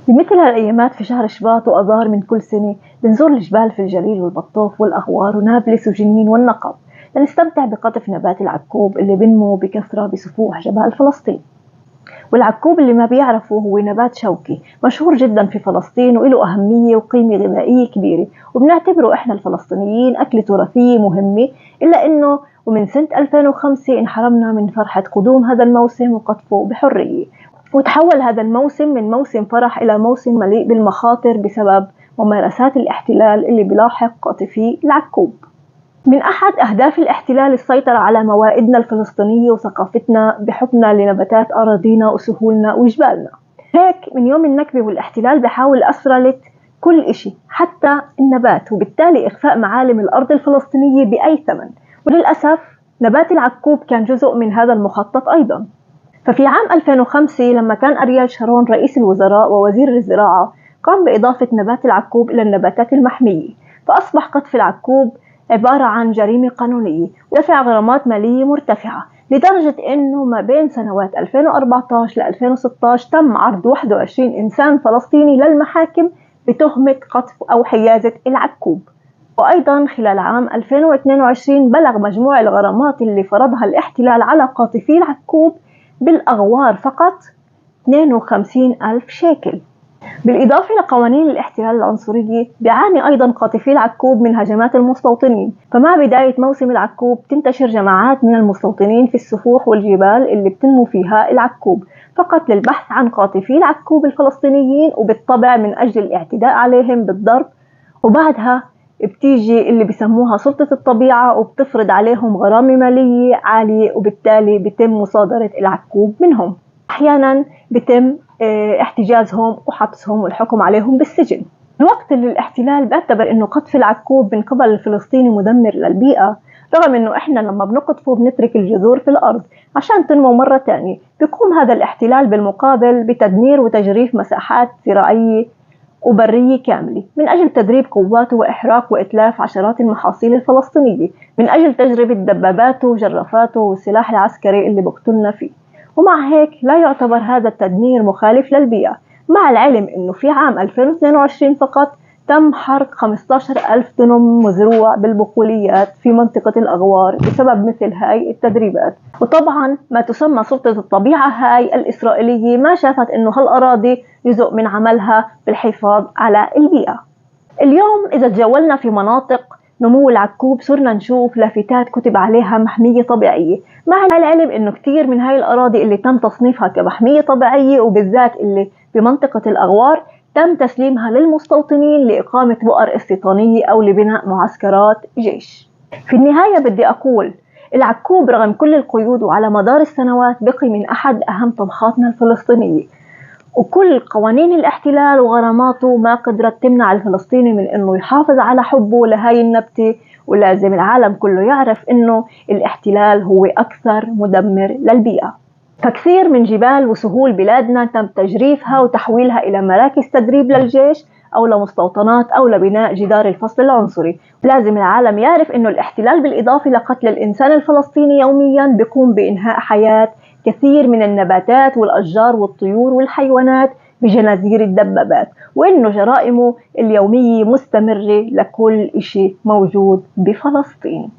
بمثل هالأيامات في شهر شباط وأذار من كل سنة بنزور الجبال في الجليل والبطوف والأغوار ونابلس وجنين والنقب لنستمتع بقطف نبات العكوب اللي بنمو بكثرة بسفوح جبال فلسطين. والعكوب اللي ما بيعرفه هو نبات شوكي مشهور جدا في فلسطين وله أهمية وقيمة غذائية كبيرة، وبنعتبره إحنا الفلسطينيين أكلة تراثية مهمة، إلا إنه ومن سنة 2005 انحرمنا من فرحة قدوم هذا الموسم وقطفه بحرية، وتحول هذا الموسم من موسم فرح إلى موسم مليء بالمخاطر بسبب ممارسات الاحتلال اللي بيلاحق قاطفي العكوب. من أحد أهداف الاحتلال السيطرة على موائدنا الفلسطينية وثقافتنا بحبنا لنباتات أراضينا وسهولنا وجبالنا. هيك من يوم النكبة والاحتلال بحاول أسرلة كل إشي حتى النبات، وبالتالي إخفاء معالم الأرض الفلسطينية بأي ثمن. وللأسف نبات العكوب كان جزء من هذا المخطط أيضا. ففي عام 2005 لما كان أريال شارون رئيس الوزراء ووزير الزراعة قام بإضافة نبات العكوب إلى النباتات المحمية، فأصبح قطف العكوب عبارة عن جريمة قانونية ودفع غرامات مالية مرتفعة، لدرجة أنه ما بين سنوات 2014 ل 2016 تم عرض 21 إنسان فلسطيني للمحاكم بتهمة قطف أو حيازة العكوب. وأيضا خلال عام 2022 بلغ مجموع الغرامات اللي فرضها الاحتلال على قاطفي العكوب بالأغوار فقط 52,000 شيكل. بالإضافة لقوانين الاحتلال العنصرية بيعاني أيضا قاطفي العكوب من هجمات المستوطنين، فمع بداية موسم العكوب تنتشر جماعات من المستوطنين في السفوح والجبال اللي بتنمو فيها العكوب فقط للبحث عن قاطفي العكوب الفلسطينيين، وبالطبع من أجل الاعتداء عليهم بالضرب. وبعدها بتيجي اللي بسموها سلطة الطبيعة وبتفرض عليهم غرامة مالية عالية، وبالتالي بتم مصادرة العكوب منهم. أحيانا بتم احتجازهم وحبسهم والحكم عليهم بالسجن. الوقت اللي الاحتلال بيعتبر انه قطف العكوب من قبل الفلسطيني مدمر للبيئة، رغم انه احنا لما بنقطفه بنترك الجذور في الارض عشان تنمو مرة تانية، بيقوم هذا الاحتلال بالمقابل بتدمير وتجريف مساحات زراعية وبرية كاملة من أجل تدريب قواته وإحراق وإتلاف عشرات المحاصيل الفلسطينية، من أجل تجربة دباباته وجرافاته والسلاح العسكري اللي بقتلنا فيه. ومع هيك لا يعتبر هذا التدمير مخالف للبيئة، مع العلم أنه في عام 2022 فقط تم حرق 15,000 دنم مزروع بالبقوليات في منطقة الأغوار بسبب مثل هاي التدريبات. وطبعا ما تسمى سلطة الطبيعة هاي الإسرائيلية ما شافت أنه هالأراضي جزء من عملها بالحفاظ على البيئة. اليوم إذا تجولنا في مناطق نمو العكوب صرنا نشوف لافتات كتب عليها محمية طبيعية، مع العلم انه كثير من هاي الاراضي اللي تم تصنيفها كمحمية طبيعية وبالذات اللي بمنطقة الاغوار تم تسليمها للمستوطنين لإقامة بؤر استيطانية او لبناء معسكرات جيش. في النهاية بدي اقول العكوب رغم كل القيود وعلى مدار السنوات بقي من احد اهم طبخاتنا الفلسطينية، وكل قوانين الاحتلال وغراماته ما قدرت تمنع الفلسطيني من انه يحافظ على حبه لهاي النبتة. ولازم العالم كله يعرف انه الاحتلال هو اكثر مدمر للبيئة. فكثير من جبال وسهول بلادنا تم تجريفها وتحويلها الى مراكز تدريب للجيش او لمستوطنات او لبناء جدار الفصل العنصري. لازم العالم يعرف انه الاحتلال بالاضافة لقتل الانسان الفلسطيني يوميا بيقوم بانهاء حياة كثير من النباتات والأشجار والطيور والحيوانات بجنازير الدبابات، وإنه جرائمه اليومية مستمرة لكل إشي موجود بفلسطين.